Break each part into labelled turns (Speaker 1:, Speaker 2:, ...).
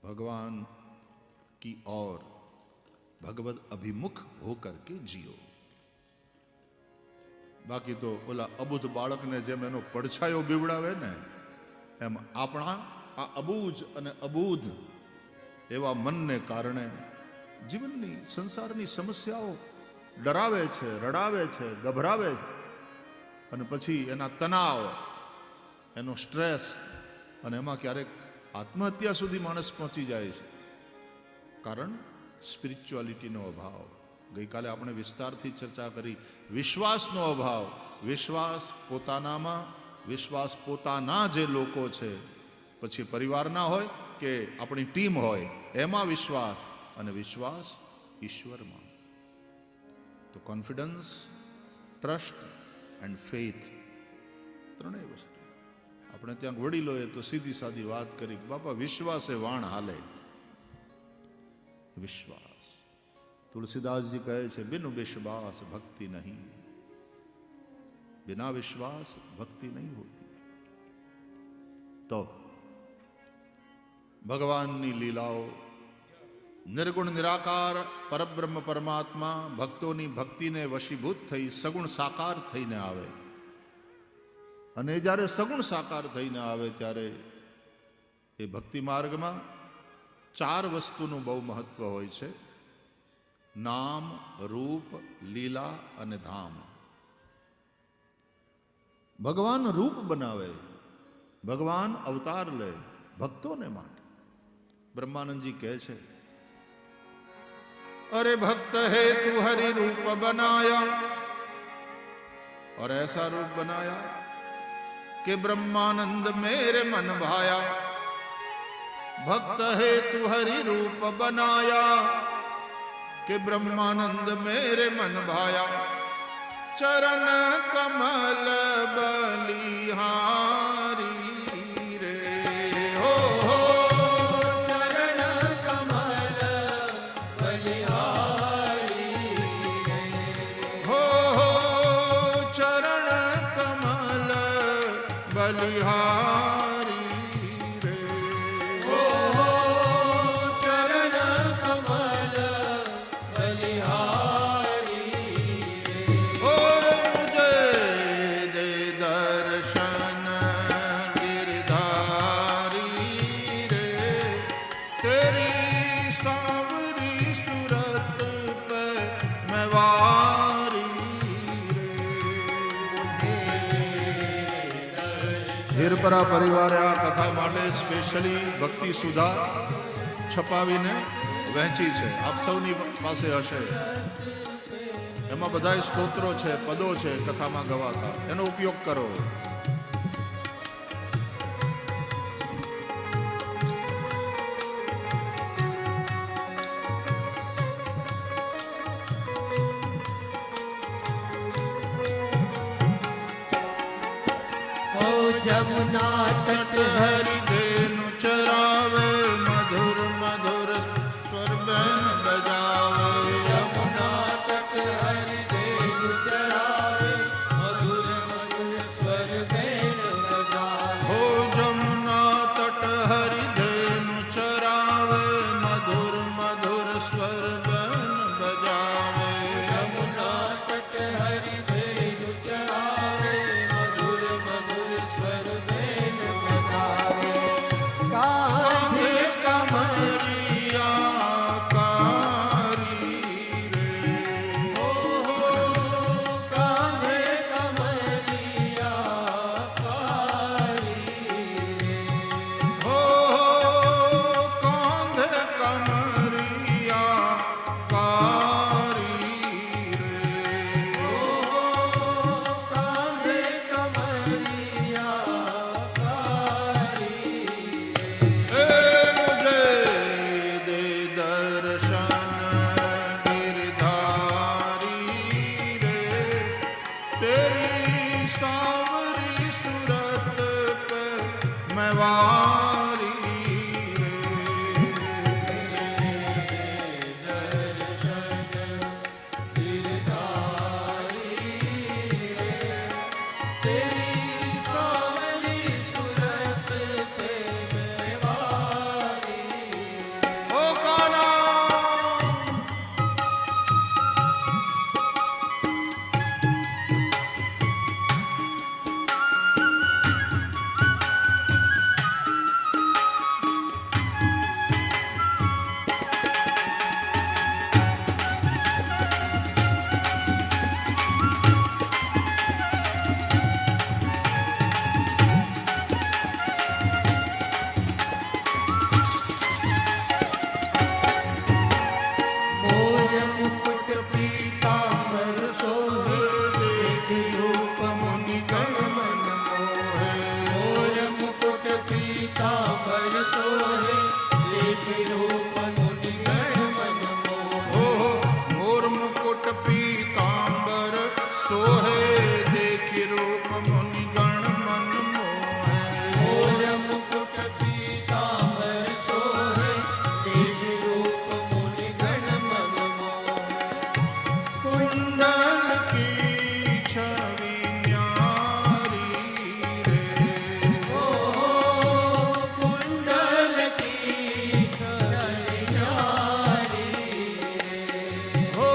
Speaker 1: भगवान की ओर भगवत अभिमुख होकर के जियो। बाकी तो बोला अबूध बाळक ने जेम एनो પડછાયો બીવડાવે ને એમ આપણા આ અબૂજ અને અબૂધ એવા મનને કારણે જીવનની સંસારની સમસ્યાઓ ડરાવે છે, રડાવે છે, ગભરાવે છે અને પછી એના તણાવ, એનો સ્ટ્રેસ અને એમાં ક્યારેક આત્મહત્યા સુધી માણસ પહોંચી જાય છે. કારણ સ્પિરિચ્યુઆલિટીનો અભાવ. ગઈકાલે આપણે વિસ્તારથી ચર્ચા કરી. વિશ્વાસનો અભાવ. વિશ્વાસ પોતાનામાં, વિશ્વાસ પોતાના જે લોકો છે, પછી પરિવારના હોય કે આપણી ટીમ હોય એમાં વિશ્વાસ, અને વિશ્વાસ ઈશ્વરમાં. તો કોન્ફિડન્સ, ટ્રસ્ટ એન્ડ ફેથ, ત્રણેય વસ્તુ. આપણે ત્યાં વડીલોએ તો સીધી સાદી વાત કરી, બાપા વિશ્વાસે વાણ હાલે. વિશ્વાસ. તુલસીદાસજી કહે છે, બિન વિશ્વાસ ભક્તિ નહીં, बिना विश्वास भक्ति नहीं होती. तो भगवाननी लीलाओ निर्गुण निराकार परब्रह्म परमात्मा भक्तोनी भक्तिने वशीभूत थई सगुण साकार थईने आवे. અને જ્યારે સગુણ સાકાર થઈને આવે ત્યારે એ ભક્તિ માર્ગમાં ચાર વસ્તુનું બહુ મહત્વ હોય છે: નામ, રૂપ, લીલા અને ધામ. ભગવાન રૂપ બનાવે, ભગવાન અવતાર લે ભક્તોને માટે. બ્રહ્માનંદજી કહે છે, अरे भक्त है तू हरि रूप बनाया और ऐसा रूप बनाया कि ब्रह्मानंद मेरे मन भाया. भक्त है तू हरि रूप बनाया कि ब्रह्मानंद मेरे मन भाया. चरण कमल बलिहारी रे हो चरण कमल बलिहारी रे हो चरण कमल बलिहारी रे हो चरण कमल बलिहारी रे. ओ मुझे दे दर्शन गिरधारी रे, तेरी सांवरी सूरत पे मैं वारी रे. હીરપરા પરિવારે આ કથા માટે સ્પેશિયલી ભક્તિ સુધા છપાવીને વહેંચી છે. આપ સૌની પાસે હશે. એમાં બધા સ્તોત્રો છે, પદો છે કથામાં ગવાતા. એનો ઉપયોગ કરો.
Speaker 2: ओ जमुना तट
Speaker 1: હરિદેનું ચરાવે, મધુર મધુર સ્વર બેન બજાવે.
Speaker 2: यमुना तट हरि देव चरावे, मधुर मधुर स्वर सोहे देखे रूप मुनि गण मन मोहे
Speaker 1: हो मोर मुकुट पीतांबर सोहे देखि रूप मुनि गण मन मोहे
Speaker 2: मोर मुकुट पीतांबर सोहे देखे रूप मुनि गण मन मोहे
Speaker 1: कुंडल की छवि न्यारी रे
Speaker 2: ओ कुंडल की कल्याणी
Speaker 1: हो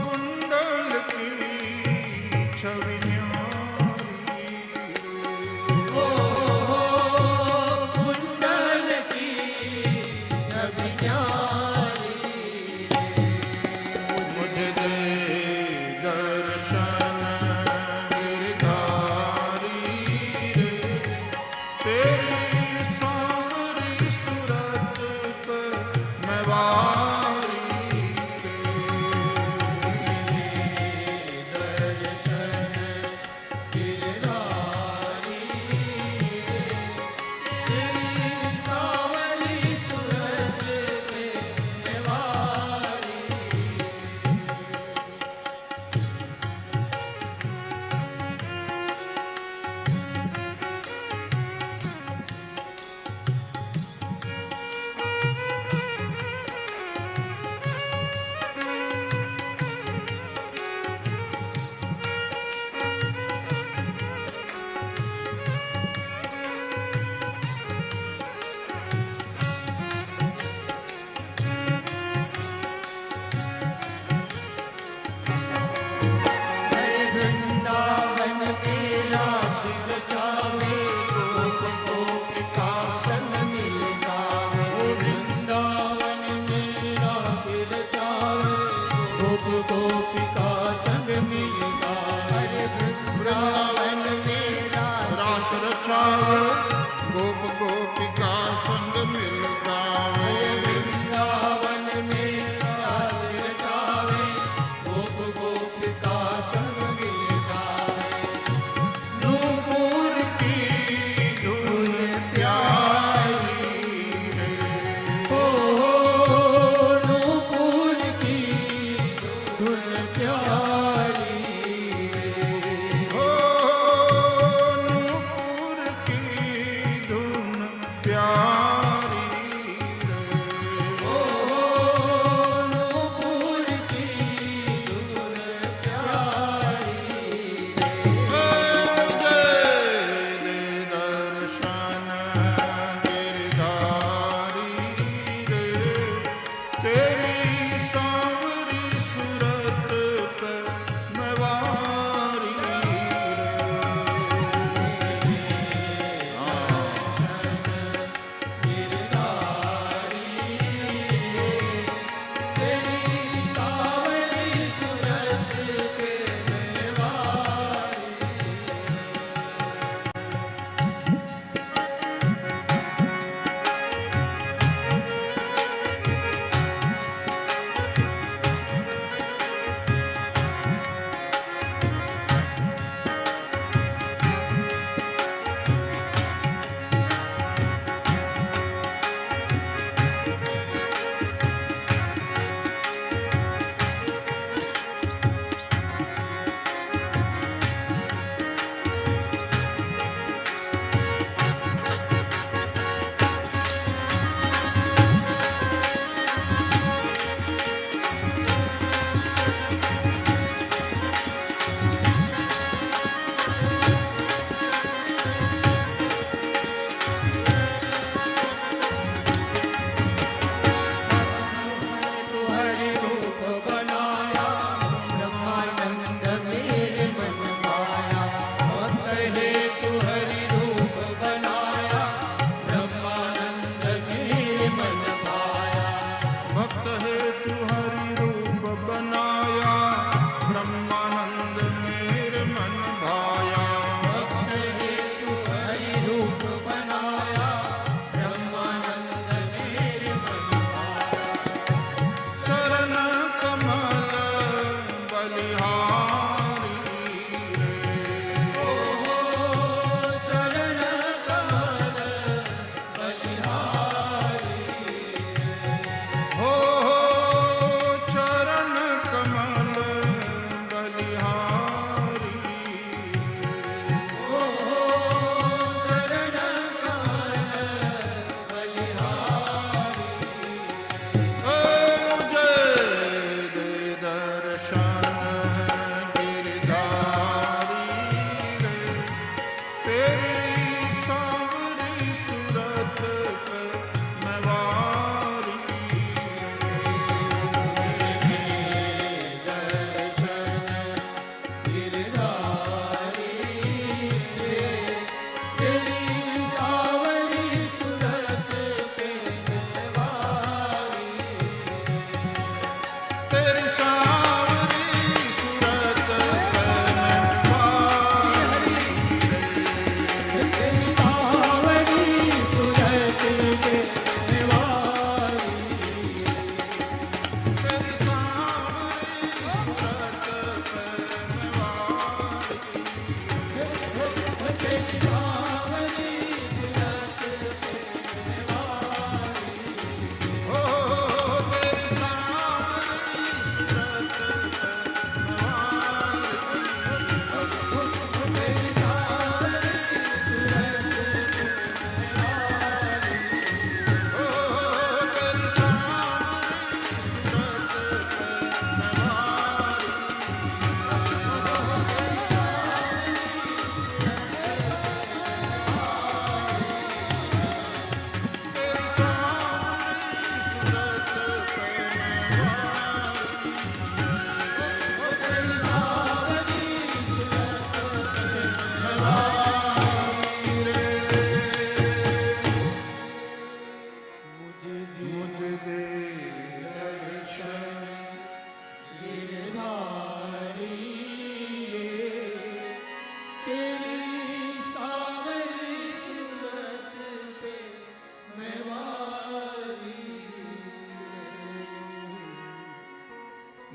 Speaker 1: कुंडल की छवि न्यारी
Speaker 2: ओ कुंडल की छवि न्यारी
Speaker 1: मुझे दे दर्शन गिरधारी रे तेरी सांवरी सूरत पे मैं वारी
Speaker 2: सावली सूरत पे मेवारी हरे वृंदावन मेरा सिर चावे गोप गोपिका संग मिल गावे वृंदावन मेरा सिर चावे गोप गोपिका संग मिल गावे हरे वृंदावन मेरा
Speaker 1: रास रचावे गोप गोपिका संग मिल गावे
Speaker 2: वृंदावन मेरा सिर चावे गोप गोपिका संग मिल गावे
Speaker 1: नूपुर की धुन प्यारी रे
Speaker 2: ओ नूपुर की धुन प्यारी
Speaker 1: हो नूपुर की धुन प्यारी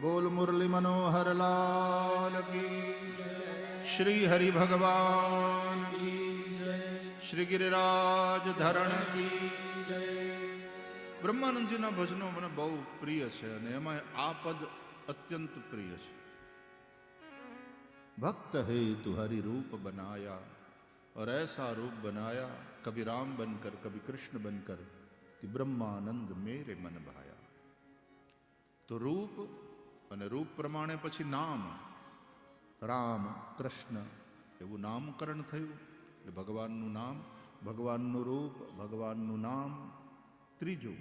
Speaker 1: બોલ મુરલી મનોહર લાલ કી શ્રી હરિ ભગવાન કી શ્રી ગિરિરાજ ધરણ કી બ્રહ્માનંદજીના ભજનો મને બહુ પ્રિય છે અને એમાં આ પદ અત્યંત પ્રિય છે. भक्त है तुम्हारी रूप बनाया और ऐसा रूप बनाया कभी राम बनकर कभी कृष्ण बनकर कि ब्रह्मानंद मेरे मन भाया. तो रूप અને રૂપ પ્રમાણે પછી નામ રામ કૃષ્ણ એવું નામકરણ થયું. એટલે ભગવાનનું નામ, ભગવાનનું રૂપ, ભગવાનનું નામ. ત્રીજું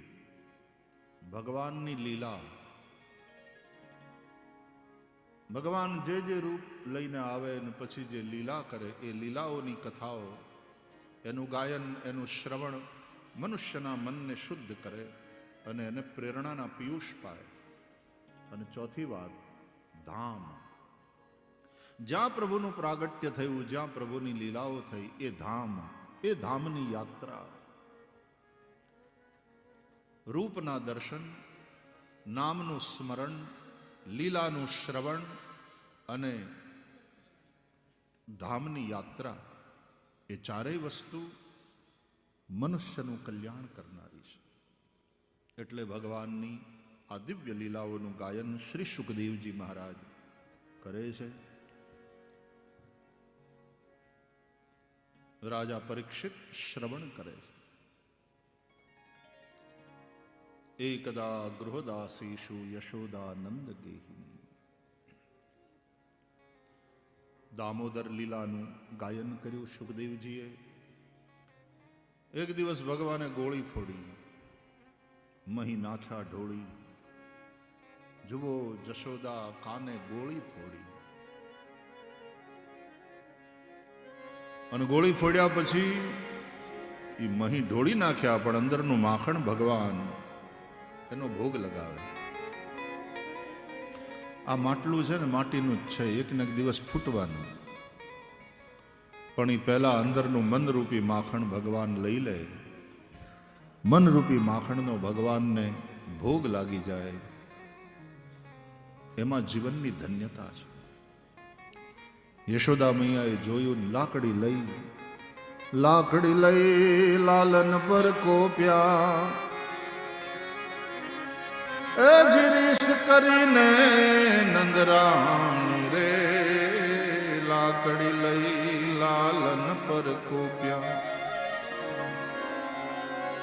Speaker 1: ભગવાનની લીલા. ભગવાન જે રૂપ લઈને આવે અને પછી જે લીલા કરે એ લીલાઓની કથાઓ, એનું ગાયન, એનું શ્રવણ મનુષ્યના મનને શુદ્ધ કરે અને એને પ્રેરણાના પિયુષ પાય. અને ચોથી વાત ધામ. જ્યાં પ્રભુનું પ્રાગટ્ય થયું, જ્યાં પ્રભુની લીલાઓ થઈ એ ધામ, એ ધામની યાત્રા. રૂપના દર્શન, નામનું સ્મરણ, લીલાનું શ્રવણ અને ધામની યાત્રા, એ ચારેય વસ્તુ મનુષ્યનું કલ્યાણ કરનારી છે. એટલે ભગવાનની આ દિવ્ય લીલાઓનું ગાયન શ્રી સુખદેવજી મહારાજ કરે છે. રાજા પરીક્ષિત શ્રવણ કરે છે. એકદા ગૃહદાસીષુ યશોદાનંદ ગેહિની. દામોદર લીલાનું ગાયન કર્યું સુખદેવજીએ. એક દિવસ ભગવાને ગોળી ફોડી, મહી નાખ્યા ઢોળી. જુઓ જશોદા કાને ગોળી ફોડી. અને ગોળી ફોડ્યા પછી એ મહી ઢોળી નાખ્યા, પણ અંદરનું માખણ ભગવાન એનો ભોગ લગાવે. આ માટલું છે ને માટીનું જ છે, એક ને એક દિવસ ફૂટવાનું. પણ એ પહેલા અંદરનું મનરૂપી માખણ ભગવાન લઈ લે. મનરૂપી માખણનો ભગવાનને ભોગ લાગી જાય, એમાં જીવનની ધન્યતા છે. યશોદા મૈયાએ જોયું, લાકડી લઈ લાલન પર કોપ્યા. એ જીરીશ કરીને નંદરાણી રે, લાકડી લઈ લાલન પર કોપ્યા.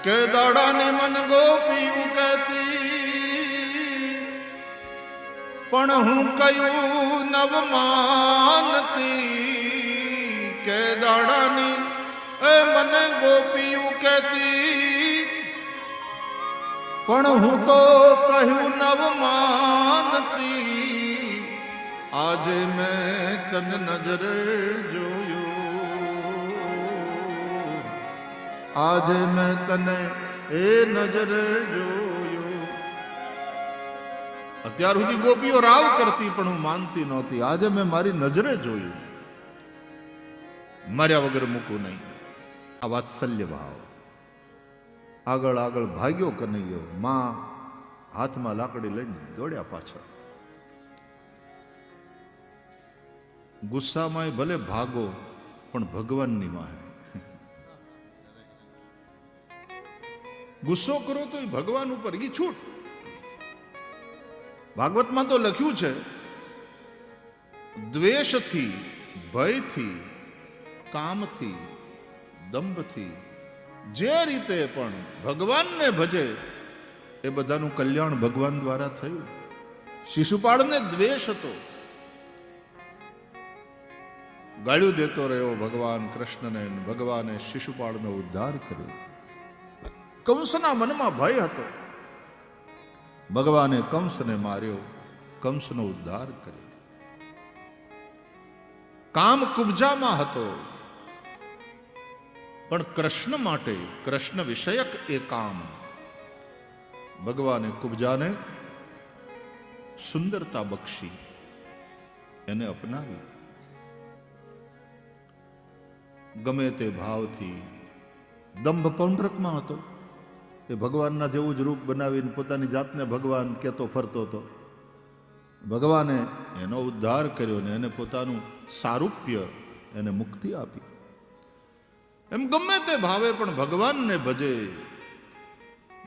Speaker 1: કે દાડાને મન ગોપિયું કહેતી, પણ હું કયું નવ માનતી. કે દાડાની એ મને ગોપિયું કહેતી, પણ હું તો કહ્યું નવ માનતી. આજે મેં તને નજરે જોયું, આજે મેં તને એ નજરે જોયું. અત્યાર સુધી ગોપીઓ રાવ કરતી પણ હું માનતી નહોતી. આજે મેં મારી નજરે જોયું. મર્યા વગર મૂકું નહીં. આ વાત્સલ્ય ભાવ. આગળ આગળ ભાગ્યો કનૈયો. માં હાથમાં લાકડી લઈને દોડ્યા પાછળ. ગુસ્સામાં ભલે ભાગો, પણ ભગવાનની માં. ગુસ્સો કરો તો એ ભગવાન ઉપર ઈ છૂટ. ભાગવતમાં તો લખ્યું છે, દ્વેષથી, ભયથી, કામથી, દંભથી જે રીતે પણ ભગવાનને ભજે એ બધાનું કલ્યાણ ભગવાન દ્વારા થયું. શિશુપાળને દ્વેષ હતો, ગાળ્યું દેતો રહ્યો ભગવાન કૃષ્ણને. ભગવાને શિશુપાળનો ઉદ્ધાર કર્યો. કંસના મનમાં ભય હતો, ભગવાને કંસને માર્યો, કંસનો ઉદ્ધાર કર્યો. કામ કુબજામાં હતો, પણ કૃષ્ણ માટે, કૃષ્ણ વિષયક એ કામ, ભગવાને કુબજાને સુંદરતા બક્ષી, એને અપનાવી. ગમે તે ભાવથી. દંભ પૌંડ્રકમાં હતો, એ ભગવાનના જેવું જ રૂપ બનાવીને પોતાની જાતને ભગવાન કહેતો ફરતો હતો. ભગવાને એનો ઉદ્ધાર કર્યો ને એને પોતાનું સારૂપ્ય, એને મુક્તિ આપી. એમ ગમે તે ભાવે પણ ભગવાનને ભજે,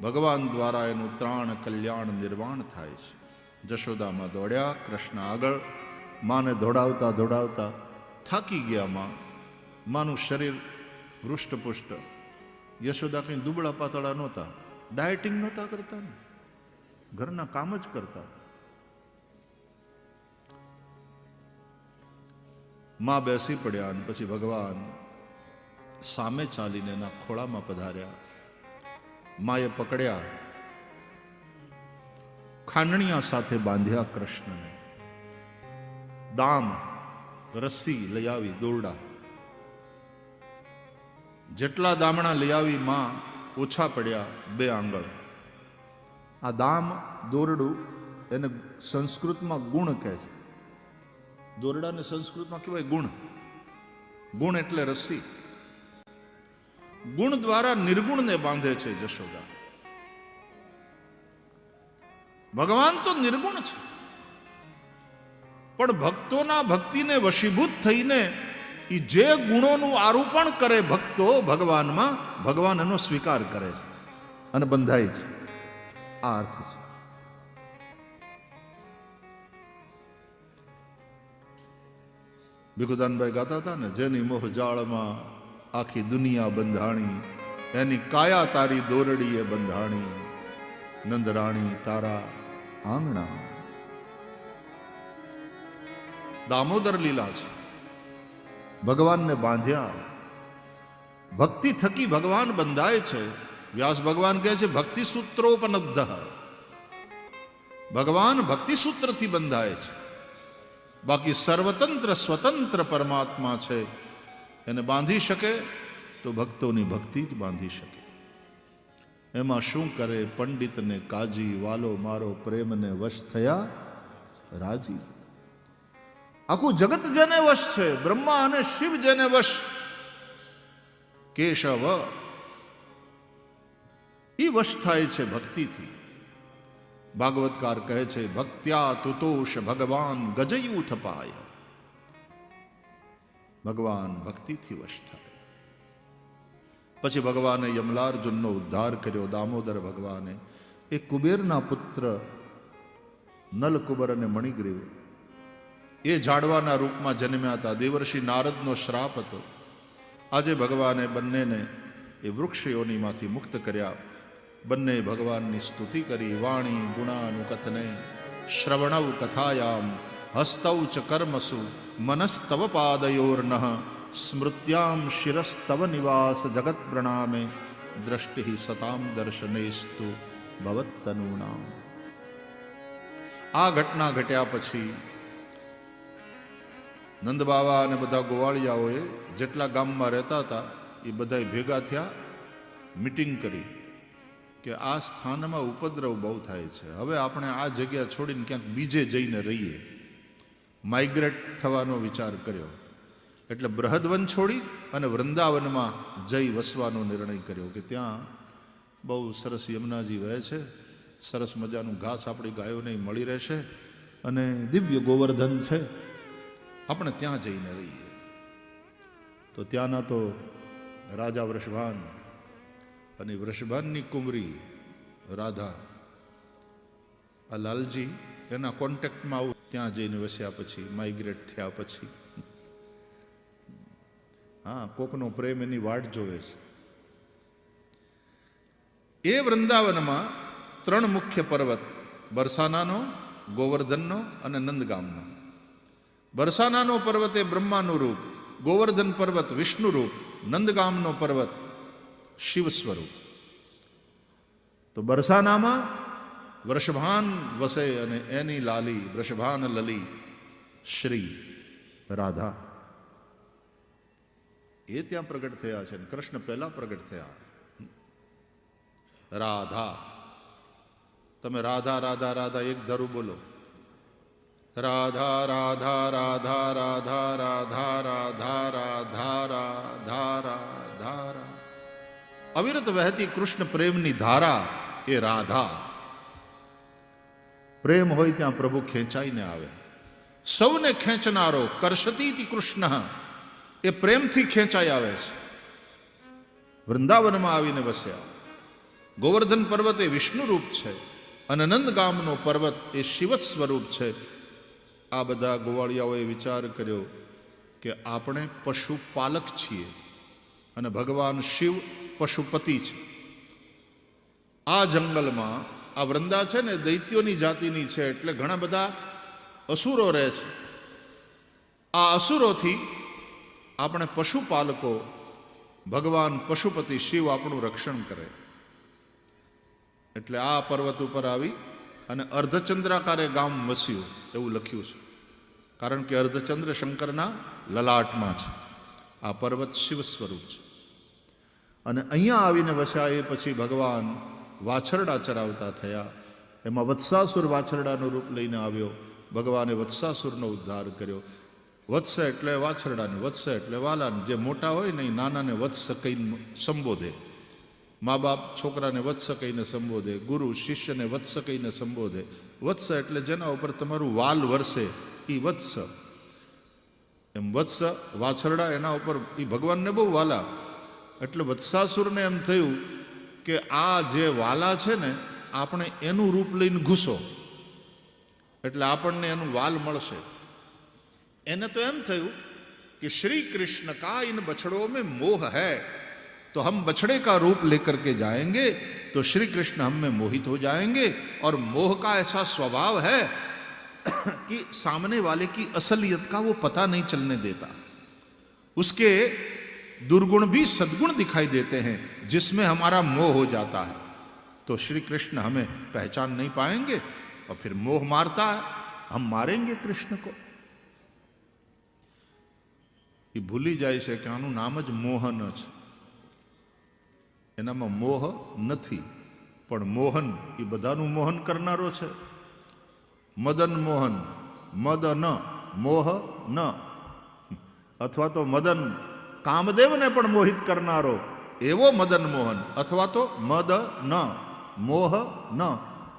Speaker 1: ભગવાન દ્વારા એનું ત્રાણ, કલ્યાણ, નિર્વાણ થાય છે. જશોદામાં દોડ્યા, કૃષ્ણ આગળ. માને દોડાવતા દોડાવતા થાકી ગયા માં. માનું શરીર હૃષ્ટપુષ્ટ. યશોદા કંઈ દુબળા પાતળા નહોતા, ડાયટિંગ નહોતા કરતા ને, ઘરના કામ જ કરતા. માં બેસી પડ્યા અને પછી ભગવાન સામે ચાલીને એના ખોળામાં પધાર્યા. માએ પકડ્યા, ખાંડણીયા સાથે બાંધ્યા કૃષ્ણને. દામ, રસ્સી લઈ આવી, દોરડા. જેટલા દામણા લઈ આવી માં ઓછા પડ્યા 2 આંગળ. આ દામ, દોરડું એને સંસ્કૃતમાં ગુણ કહે છે. દોરડાને સંસ્કૃતમાં કહેવાય ગુણ. ગુણ એટલે રસ્સી. ગુણ દ્વારા નિર્ગુણને બાંધે છે જશોદા. ભગવાન તો નિર્ગુણ છે, પણ ભક્તોના ભક્તિને વશીભૂત થઈને એ જે ગુણોનું આરોપણ કરે ભક્તો ભગવાનમાં, ભગવાન એનો સ્વીકાર કરે છે અને બંધાય છે. આ અર્થ છે. ભીખુદાનભાઈ ગાતા હતા ને, જેની મોહ જાળમાં આખી દુનિયા બંધાણી, એની કાયા તારી દોરડીએ બંધાણી, નંદરાણી તારા આંગણા. દામોદર લીલા છે. ભગવાનને બાંધ્યા. ભક્તિ થકી ભગવાન બંધાય છે. વ્યાસ ભગવાન કહે છે ભક્તિ સૂત્રોપનદ્ધ. ભગવાન ભક્તિ સૂત્રથી બંધાય છે. બાકી સર્વતંત્ર સ્વતંત્ર પરમાત્મા છે. એને બાંધી શકે તો ભક્તોની ભક્તિ જ બાંધી શકે. એમાં શું કરે પંડિતને કાજી, વાલો મારો પ્રેમને વશ થયા રાજી. આખું જગત જેને વશ છે, બ્રહ્મા અને શિવ જેને વશ, કેશવ એ વશ થાય છે ભક્તિથી. ભાગવતકાર કહે છે ભક્ત્યા તુતોષ ભગવાન ગજયુથ પાય. ભગવાન ભક્તિથી વશ થાય. પછી ભગવાને યમલાર્જુનનો ઉદ્ધાર કર્યો. દામોદર ભગવાને એ કુબેરના પુત્ર નલકુબર અને મણિગ્રીવ એ ઝાડવાના રૂપમાં જન્મ્યા હતા. દેવર્ષિ નારદનો શ્રાપ હતો. આજે ભગવાને બંનેને એ વૃક્ષયોનીમાંથી મુક્ત કર્યા. બંને ભગવાનની સ્તુતિ કરી. વાણી ગુણાનુકથને શ્રવણૌ કથાયામ હસ્તૌ ચ કર્મસુ મનસ્તવ પાદયોર્નઃ સ્મૃત્યામ શિરસ્તવ નિવાસ જગત પ્રણામે દ્રષ્ટિ સતામ દર્શનેસ્તુ ભવત્તનૂનામ. આ ઘટના ઘટ્યા પછી નંદબાવા અને બધા ગોવાળિયાઓએ જેટલા ગામમાં રહેતા હતા એ બધા ભેગા થયા, મીટિંગ કરી કે આ સ્થાનમાં ઉપદ્રવ બહુ થાય છે, હવે આપણે આ જગ્યા છોડીને ક્યાંક બીજે જઈને રહીએ. માઇગ્રેટ થવાનો વિચાર કર્યો. એટલે બૃહદવન છોડી અને વૃંદાવનમાં જઈ વસવાનો નિર્ણય કર્યો કે ત્યાં બહુ સરસ યમુનાજી વહે છે, સરસ મજાનું ઘાસ આપણી ગાયોને મળી રહેશે અને દિવ્ય ગોવર્ધન છે, આપણે ત્યાં જઈને રહીએ. તો ત્યાંના તો રાજા વૃષભાન અને વૃષભાનની કુંવરી રાધા, આ લાલજી એના કોન્ટેક્ટમાં આવું. ત્યાં જઈને વસ્યા પછી, માઇગ્રેટ થયા પછી, હા, કોકનો પ્રેમ એની વાટ જોવે છે. એ વૃંદાવનમાં 3 મુખ્ય પર્વત, બરસાનાનો, ગોવર્ધનનો અને નંદગામનો. બરસાનાનો પર્વત એ બ્રહ્માનું રૂપ, ગોવર્ધન પર્વત વિષ્ણુ રૂપ, નંદગામનો પર્વત શિવ સ્વરૂપ. તો બરસાનામાં વૃષભાન વસે અને એની લાલી વૃષભાન લલી શ્રી રાધા એ ત્યાં પ્રગટ થયા છે. કૃષ્ણ પહેલા પ્રગટ થયા. રાધા, તમે રાધા રાધા રાધા એક ધારું બોલો. રાધા રાધા રાધા રાધા રાધા રાધા રાધા રાધા રાધા. અવિરત વહેતી કૃષ્ણ પ્રેમની ધારા એ રાધા. પ્રેમ હોય ત્યાં પ્રભુ ખેંચાઈને આવે. સૌને ખેંચનારો કર્ષતીતિ કૃષ્ણ, એ પ્રેમથી ખેંચાઈ આવે છે. વૃંદાવનમાં આવીને વસ્યા. ગોવર્ધન પર્વત એ વિષ્ણુ રૂપ છે અને નંદગામનો પર્વત એ શિવ સ્વરૂપ છે. આ બધા ગોવાળિયાઓએ વિચાર કર્યો કે આપણે પશુપાલક છીએ અને ભગવાન શિવ પશુપતિ છે. આ જંગલમાં આ વૃંદા છે ને દૈત્યોની જાતિની છે, એટલે ઘણા બધા અસુરો રહે છે. આ અસુરોથી આપણે પશુપાલકો, ભગવાન પશુપતિ શિવ આપણું રક્ષણ કરે. એટલે આ પર્વત ઉપર આવી અને અર્ધચંદ્રાકારે ગામ વસ્યું એવું લખ્યું છે, કારણ કે અર્ધચંદ્ર શંકરના લલાટમાં છે. આ પર્વત શિવ સ્વરૂપ છે. અને અહીંયા આવીને વસ્યા. એ પછી ભગવાન વાછરડા ચરાવતા થયા. એમાં વત્સાસુર વાછરડાનું રૂપ લઈને આવ્યો. ભગવાને વત્સાસુરનો ઉદ્ધાર કર્યો. વત્સ એટલે વાછરડાને, વત્સ એટલે વાલાને. જે મોટા હોય ને એ નાનાને વત્સ કહીને સંબોધે. મા બાપ છોકરાને વત્સ કહીને સંબોધે, ગુરુ શિષ્યને વત્સ કહીને સંબોધે. વત્સ એટલે જેના ઉપર તમારું વાલ વરસે એ વત્સ. એમ વત્સ વાછરડા, એના ઉપર એ ભગવાનને બહુ વાલા. એટલે વત્સાસુરને એમ થયું કે આ જે વાલા છે ને, આપણે એનું રૂપ લઈને ઘૂસો એટલે આપણને એનું વાલ મળશે. એને તો એમ થયું कि श्री कृष्ण का इन बछड़ों में मोह है, तो हम बछड़े का रूप लेकर के जाएंगे तो श्री कृष्ण हम में मोहित हो जाएंगे. और मोह का ऐसा स्वभाव है कि सामने वाले की असलियत का वो पता नहीं चलने देता. उसके दुर्गुण भी सद्गुण दिखाई देते हैं जिसमें हमारा मोह हो जाता है. तो श्री कृष्ण हमें पहचान नहीं पाएंगे और फिर मोह मारता है, हम मारेंगे कृष्ण को. ये भूली जाए છે કે આનું નામ જ મોહન છે. એનામાં મોહ નથી, પણ મોહન એ બધાનું મોહન કરનારો છે. મદન મોહન, મદન મોહ ન, અથવા તો મદન કામદેવને પણ મોહિત કરનારો એવો મદન મોહન, અથવા તો મદ ન મોહ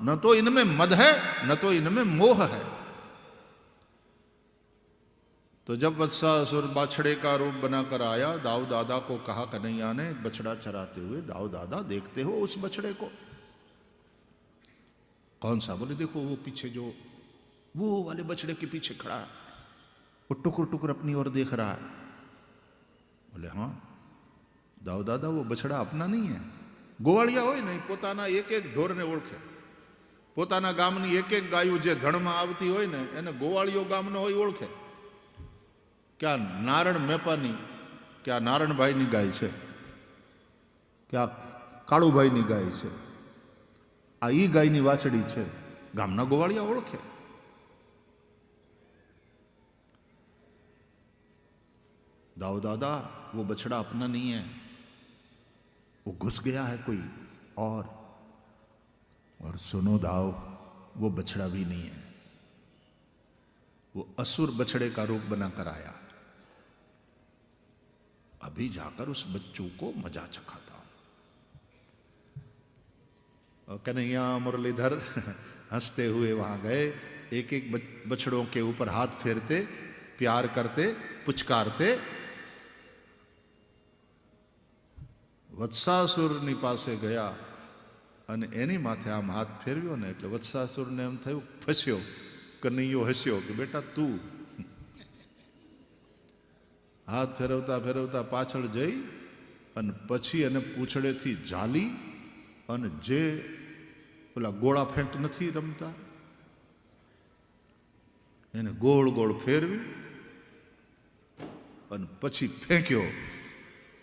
Speaker 1: ન તો इनमें मद है न तो इनमें मोह है. तो जब वत्सासुर बछड़े का रूप बनाकर आया, दाऊ दादा को कहा कन्हैया ने बछड़ा चराते हुए, दाऊ दादा देखते हो उस बछड़े को? कौन सा? बोले देखो वो पीछे जो वो वाले बछड़े के पीछे खड़ा है, वो टुकुर टुकुर अपनी ओर देख रहा है. बोले हाँ दाऊ दादा वो बछड़ा अपना नहीं है. गोवाड़िया હોય ને પોતાના એક એક ઢોરને ઓળખે. પોતાના ગામની એક એક ગાયું જે ધણમાં આવતી હોય ને એને ગોવાળિયો ગામનો હોય ઓળખે કે આ નારણ મેપાની, કે આ નારણભાઈની ગાય છે, કે આ કાળુભાઈની ગાય છે, આ ઈ ગાયની વાછડી છે. ગામના ગોવાળિયા ઓળખે. दाऊ दादा वो बछड़ा अपना नहीं है, वो घुस गया है कोई और सुनो दाऊ वो बछड़ा भी नहीं है, वो असुर बछड़े का रूप बनाकर आया. अभी जाकर उस बच्चों को मजा चखाता हूं. कन्हैया मुरलीधर हंसते हुए वहां गए. एक एक बछड़ों के ऊपर हाथ फेरते, प्यार करते, पुचकारते. વત્સાસુરની પાસે ગયા અને એની માથે આમ હાથ ફેરવ્યો ને એટલે વત્સાસુરને એમ થયું, ફસ્યો. કનૈયો હસ્યો કે બેટા તું. હાથ ફેરવતા ફેરવતા પાછળ જઈ અને પછી એને પૂંછડેથી ઝાલી અને જે પેલા ગોળા ફેંક નથી રમતા એને ગોળ ગોળ ફેરવી અને પછી ફેંક્યો.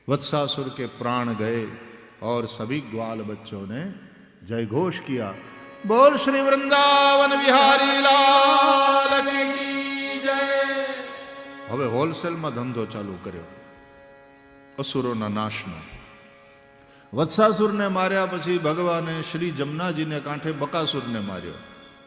Speaker 1: वत्सासुर के प्राण गए और सभी ग्वाल बच्चों ने जय घोष किया, बोल श्री वृंदावन बिहारी लाल की जय. હવે હોલસેલમાં ધંધો ચાલુ કર્યો અસુરોના નાશનો. વત્સાસુરને માર્યા પછી ભગવાને શ્રી જમનાજીને કાંઠે બકાસુરને માર્યો,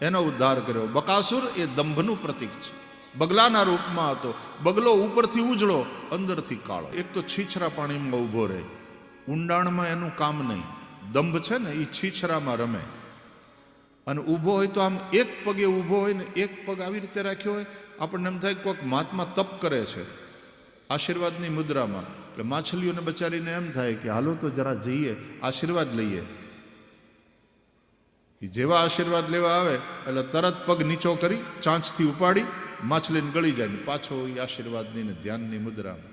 Speaker 1: એનો ઉદ્ધાર કર્યો. બકાસુર એ દંભનું પ્રતીક છે. બગલાના રૂપમાં હતો. બગલો ઉપરથી ઉજળો, અંદરથી કાળો. એક તો છીછરા પાણીમાં ઊભો રહે, ઊંડાણમાં એનું કામ નહીં. દંભ છે ને એ છીછરામાં રમે અને ઊભો હોય તો આમ એક પગે ઊભો હોય ને એક પગ આવી રીતે રાખ્યો હોય, આપણને એમ થાય કોઈક મહાત્મા તપ કરે છે આશીર્વાદની મુદ્રામાં. એટલે માછલીઓને બચારીને એમ થાય કે હાલો તો જરા જઈએ આશીર્વાદ લઈએ. જેવા આશીર્વાદ લેવા આવે એટલે તરત પગ નીચો કરી ચાંચથી ઉપાડી માછલીને ગળી જાય ને પાછો એ આશીર્વાદની ને ધ્યાનની મુદ્રામાં.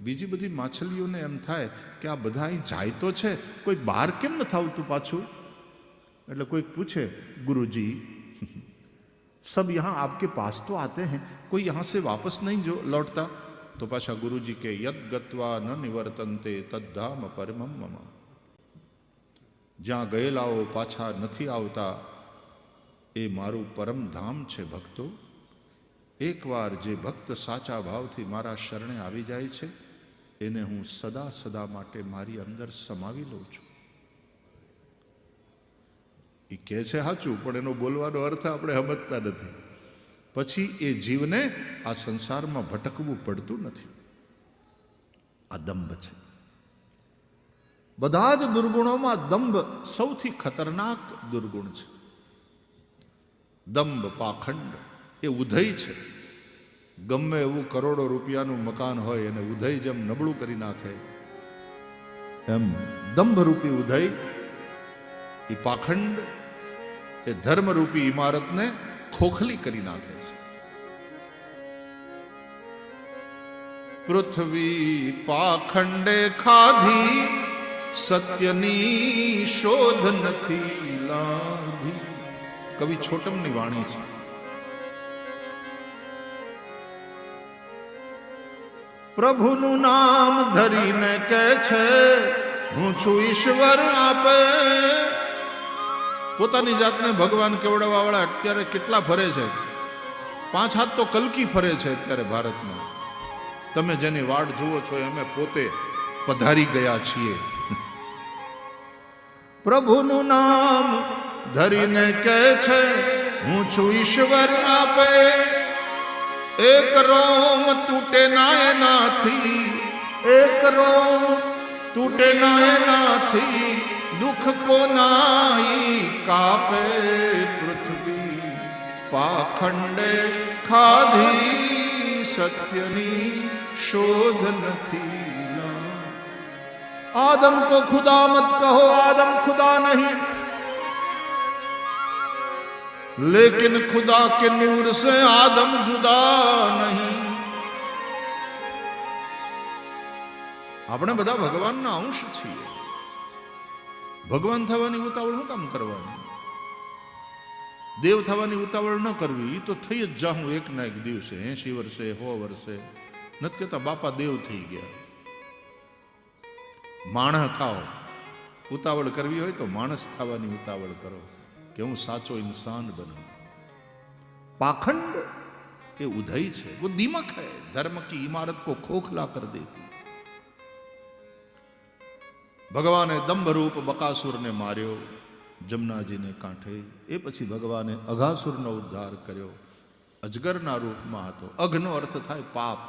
Speaker 1: બીજી બધી માછલીઓને એમ થાય કે આ બધા અહીં જાય તો છે, કોઈ બહાર કેમ નથી આવતું પાછું? એટલે કોઈક પૂછે, ગુરુજી सब यहाँ आपके पास तो आते हैं, कोई यहाँ से वापस नहीं जो लौटता? तो पाछा गुरुजी के यद गत्वा न निवर्तन्ते तद्धाम परमम मम. જ્યાં ગયેલાઓ પાછા નથી આવતા એ મારું પરમ ધામ છે ભક્તો. એકવાર જે ભક્ત સાચા ભાવથી મારા શરણે આવી જાય છે એને હું સદા સદા માટે મારી અંદર સમાવી લઉં છું. એ કહે છે સાચું, પણ એનો બોલવાનો અર્થ આપણે સમજતા નથી. પછી એ જીવને આ સંસારમાં ભટકવું પડતું નથી. આ દંભ છે. બધા જ દુર્ગુણોમાં દંભ સૌથી ખતરનાક દુર્ગુણ છે. દંભ પાખંડ એ ઉધઈ છે. ગમે એવું કરોડો રૂપિયાનું મકાન હોય એને ઉધઈ જેમ નબળું કરી નાખે એમ દંભરૂપી ઉધઈ એ પાખંડ એ ધર્મરૂપી ઇમારતને ખોખલી કરી નાખે છે. પૃથ્વી પાખંડે ખાધી સત્યની શોધ નથી લાધી. કવિ છોટમની વાણી છે. પ્રભુનું નામ ધરીને કહે છે હું છું ઈશ્વર આપે. પોતાની જાતને ભગવાન કેવડાવવા વાળા અત્યારે કેટલા ફરે છે? 5 હાથ તો કલકી ફરે છે અત્યારે ભારતમાં. તમે જેની વાટ જુઓ છો અમે પોતે પધારી ગયા છીએ. પ્રભુનું નામ ધરીને કહે છે હું છું ઈશ્વર આપે. એક રોમ તૂટે ના એનાથી, એક રોમ તૂટે ના એનાથી, દુઃખ કો નાઈ કાપે. પૃથ્વી પાખંડે ખાધી સત્યની શોધ નથી. आदम को खुदा मत कहो, आदम खुदा नहीं, लेकिन खुदा के नूर से आदम जुदा नहीं. આપણે બધા ભગવાનના અંશ છીએ. ભગવાન થવાની ઉતાવળ શું કામ કરવાની? દેવ થવાની ઉતાવળ ન કરવી. તો થઈ જ જાઉં એક ના એક દિવસે, 80 વર્ષે 100 વર્ષે. નથી કહેતા બાપા દેવ થઈ ગયા. માણસ થાઓ. ઉતાવળ કરવી હોય તો માણસ થવાની ઉતાવળ કરો કે હું સાચો ઇન્સાન બનું. पाखंड ये उधई है, वो दीमक है, धर्म की इमारत को खोखला कर देती. भगवाने दंभ रूप बकासुर ने मार्यो जमुना जी ने कांठे. ए पछी भगवाने अघासुर नो उद्धार कर्यो. अजगरना रूप में हतो. अघनो अर्थ थाय पाप.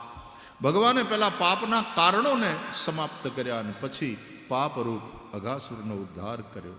Speaker 1: भगवाने पहला पापना कारणों ने समाप्त कर्या ने पछी पाप रूप अघासुर नो उद्धार कर्यो.